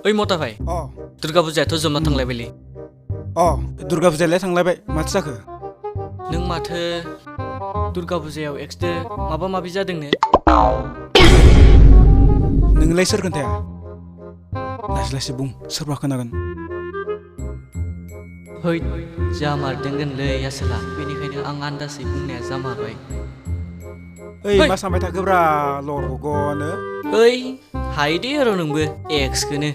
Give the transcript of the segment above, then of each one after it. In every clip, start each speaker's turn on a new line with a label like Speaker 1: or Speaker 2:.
Speaker 1: ओइ मता भाई दुर्गा फुजायाथ' जोबना थांलायबायलै
Speaker 2: दुर्गा फुजायालाय थांलायबाय माथो जाखो
Speaker 1: नों माथो दुर्गा फुजायाव एक्सदो माबा माबि जादोंनो
Speaker 2: नोंलाय सोर खोन्थाया लासै लासै बुं सोरबा खोनागोन
Speaker 1: है जामारदोंगोनलै आसोला बेनिखायनो आं आन्दासै बुंनाया जामारबाय
Speaker 2: ओइ मा सानबाय थाखोब्रा लरगनो
Speaker 1: ओइ हायदे र' नोंबो एक्सखोनो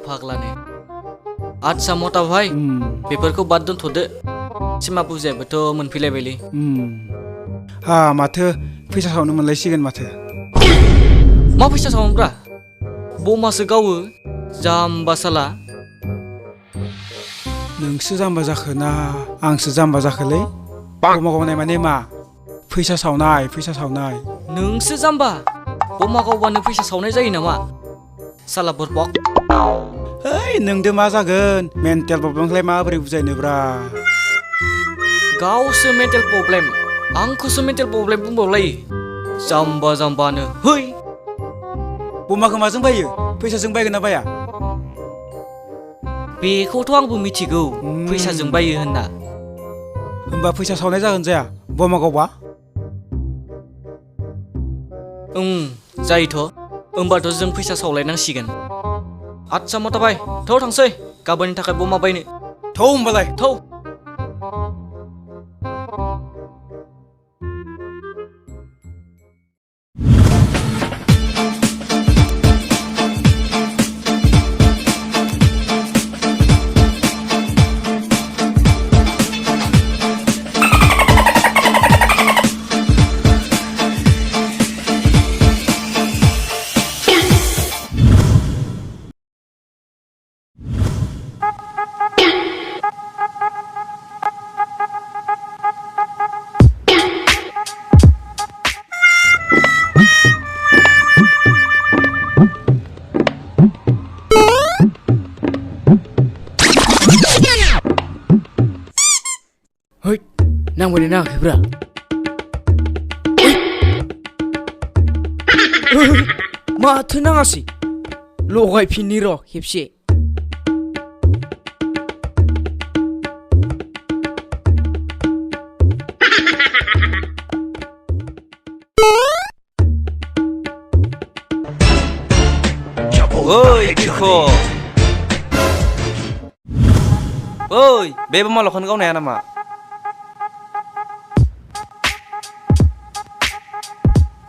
Speaker 1: फाग्लानो आदसा मता भाई बेफोरखौ बाद दोनथ'दो सिमा फुजायाबोथ' मोनफैलायबायलै
Speaker 2: माथो फैसा सावनो मोनलायसिगोन माथो
Speaker 1: मा फैसा सावनोब्रा बमासो गावो जाम्बा साला
Speaker 2: नोंसो जाम्बा जाखो ना आंसो जाम्बा जाखोलै बमा गावनाय माने मा फैसा सावनाय
Speaker 1: नोंसो जाम्बा बमा गावबानो फैसा सावनाय जायो नामा साला बरपक
Speaker 2: ओइ नोंदो मा जागोन मेन्टेल प्रब्लेमखौलाय माबोरै बुजायनोब्रा
Speaker 1: गावसो मेन्टेल प्रब्लेम आंखौसो मेन्टेल प्रब्लेम बुंबावलायो जाम्बानो है
Speaker 2: बमाखौ माजों बायो फैसाजों बायगोन ना बाया
Speaker 1: बेखौथ' आंबो मिथिगौ फैसाजों बायो होनना
Speaker 2: होमबा फैसा सावनाय जागोन जाया बमा गावबा
Speaker 1: जायोथ' होमबाथ' जों फैसा सावलायनांसिगोन आदसा मता भाई थौ थांसै गाबोननि थाखाय बमा बायनो
Speaker 2: थौ होमबालाय
Speaker 1: थौ नांबायना नाङाखैब्रा माथो नाङासै लगायफिननि र' खेबसे
Speaker 3: ओइ बिखो ओइ बे बमा लखन गावनाया नामा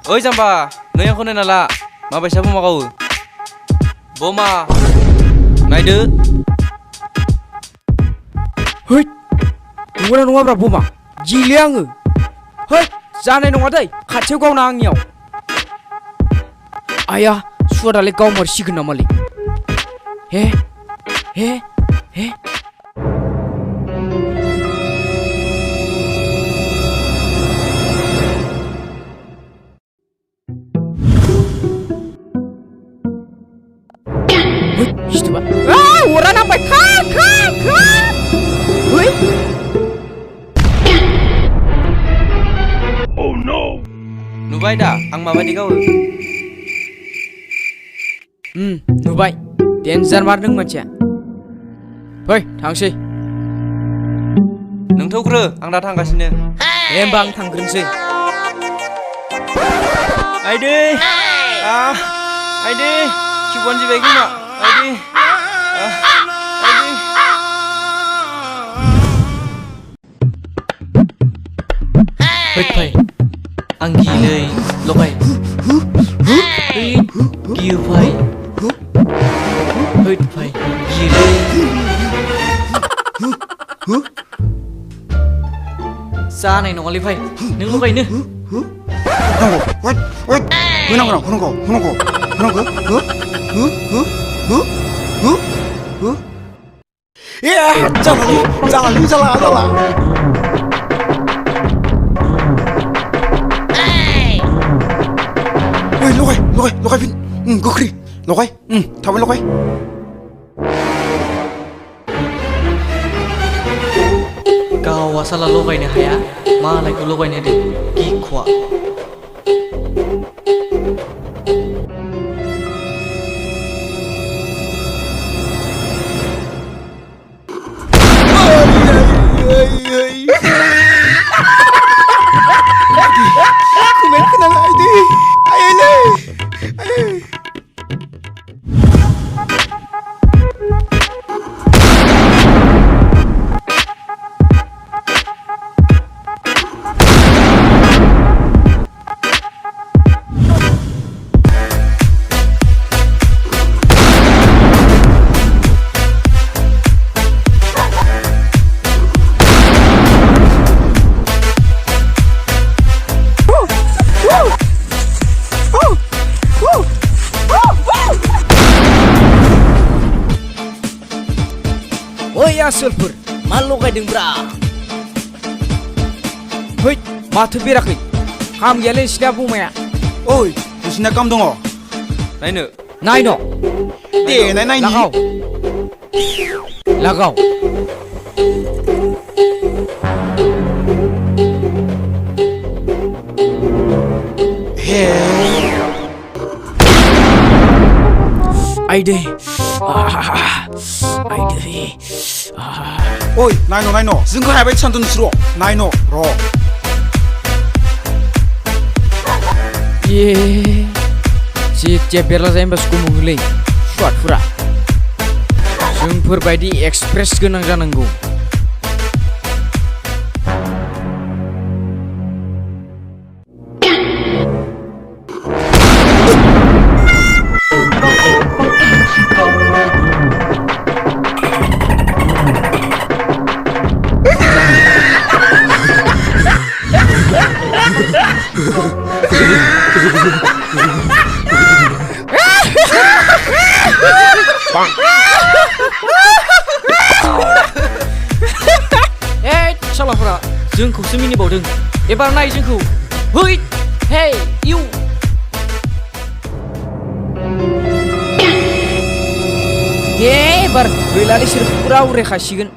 Speaker 3: ओइ जाम्बा नों आंखौ नायना ला माबायसा बमा गावो बमा नायदो
Speaker 1: है नंगौना नङाब्रा बमा गिले आङो है जानाय नङा दै खाथियाव गावना आंनियाव आया सुवा दालाय गावमारसिगोन नामालै हे अरा नांबाय
Speaker 3: नुबाय दा आं माबायदि गावो
Speaker 1: नुबाय डेन्जार मारदों मानसिया फै थांसै
Speaker 3: नों थौग्रो आं दा थांगासिनो
Speaker 1: होमबा आं थांग्रोनोसै
Speaker 3: आइदै आइदै किबन जिबाय खोमा आइदै
Speaker 1: फै आं गियोलै लगाय गियो फै गियोलै जानाय नङालै फै नों लगायनो
Speaker 2: जाला लगाय फिन गोख्रै लगाय थाबै लगाय
Speaker 1: गावा साला लगायनो हाया मालायखौ लगायनो होदों गिखवा
Speaker 2: Bumen kenal aja. Ayo le. Ayo.
Speaker 1: Oi asulfur, malu gaiding bra. Hoi, matu birakai. Ham gelen sida bumaya.
Speaker 2: Oi, nusina kam dong.
Speaker 3: नायनो
Speaker 1: Naino,
Speaker 2: Deh, nai ni.
Speaker 1: lagau. Lagau.
Speaker 2: He.
Speaker 1: Aide. Aide.
Speaker 2: Oi, nai no. Zengko habai cantun suro. Nai no, ro.
Speaker 1: Ye. Si berla zain bas kumulai. Short fura. जोंफोरबायदि express गोनां जानांगौ. सालाफोरा जोंखौसो मिनिबावदों. एबार नाय जोंखौ. है, हे, U. एबार गैलालै सोर फुरा उरायखासिगोन.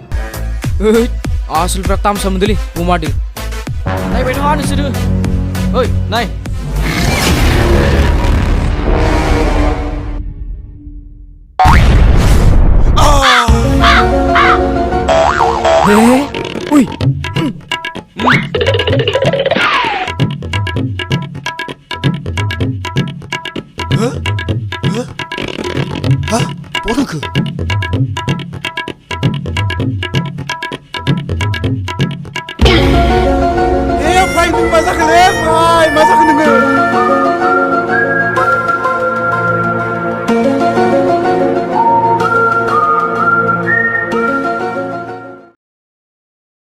Speaker 1: है, आसोलफ्रा तामसा मोनदोंलै अमादो. नायबाय था नोंसोरो. ओइ, नाय. Ui.
Speaker 2: Hah? Bodoh ke?